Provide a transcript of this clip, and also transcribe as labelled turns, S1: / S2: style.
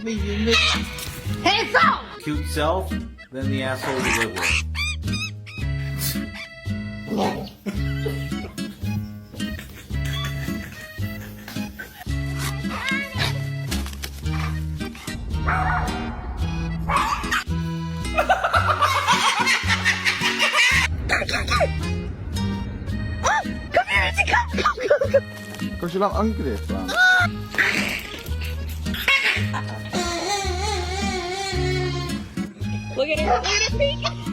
S1: medium.
S2: Hands off!
S3: Cute self, then the asshole you live with.
S2: Come here, Izzy, come.
S1: Kanskje la han anke litt, da.
S2: Look at her peeking.